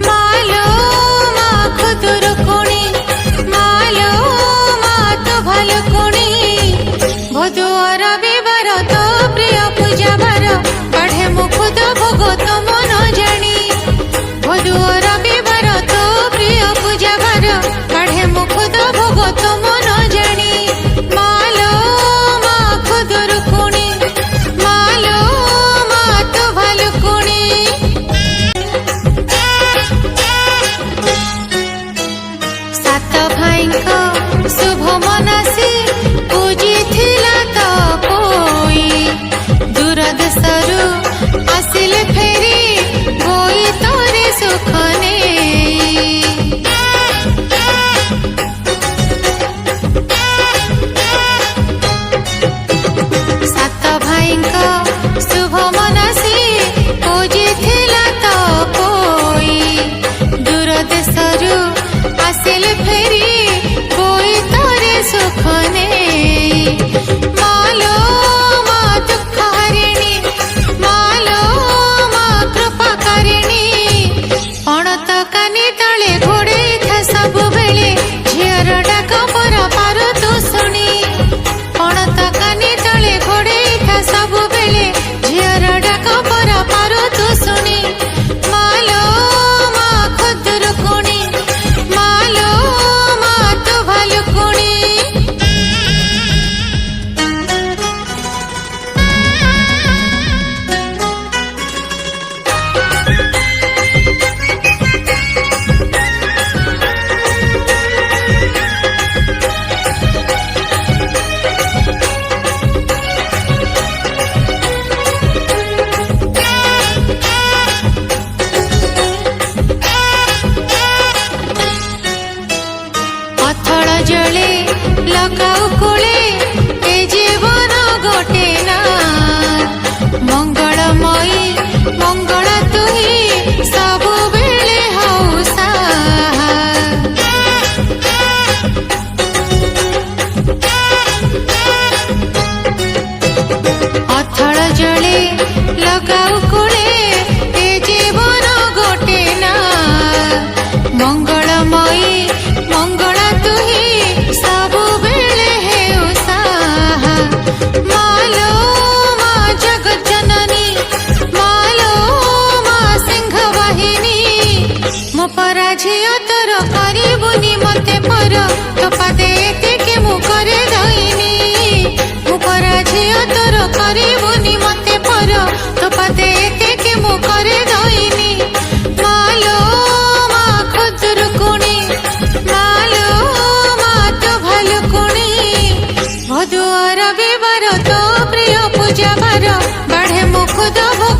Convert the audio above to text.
मालो मा खुदुरुकुणी मालो मा तो भालुकुणी भदुआर बिबार तो प्रिय पूजा बार बढ़े मुखुद भोग तो मन जानी भदुआर बिबार तो प्रिय पूजा बार बढ़े मुखुद भोग तो मन जानी मालो मा खुदुरुकुणी मालो मा तो भालुकुणी सात भाई शुभ मनसी पूजी थिला तो कोई दूर देशरू आसिले फेरी गोई तोरे सुख नेई सात भाई शुभ मनसी पूजी थिला तो कोई दूर देशरू आसिले फेरी गोई तोरे सुख नेई मालो मा दुख हरिणी मालो मा कृपा करिणी पणत कानी तले घोड़े था सब बेले झियर डाक पर पारो तू शुणी पणत कानी तले घोड़े था सब बेले झियर डाक पर पारो तू शुणी मालो मा खुदुरुकुणी मालो मा तो भालुकुणी अथल जले लगाऊ कूले ए जीवन गोटे ना मंगलमयी मंगल तुही सबु बेले हौसा अथल जले लगाऊ कूले ए जीवन गोटे ना मंगलमयी मंगल तुही सबु बेले हेउसा मालो मा जगत जननी मालो मा सिंह वाहिनी मो परा झियो तोर करिबुनी मते पर तोपा देते के मु करे दईनी मो परा झियो तोर करिबुनी मते पर तोपा देते के मु करे दईनी मालो मा खुदुरुकुणी मालो मा तो भालुकुणी भदुआर बिबार तो प्रिय पूजा बार बढ़े मुखुद भोग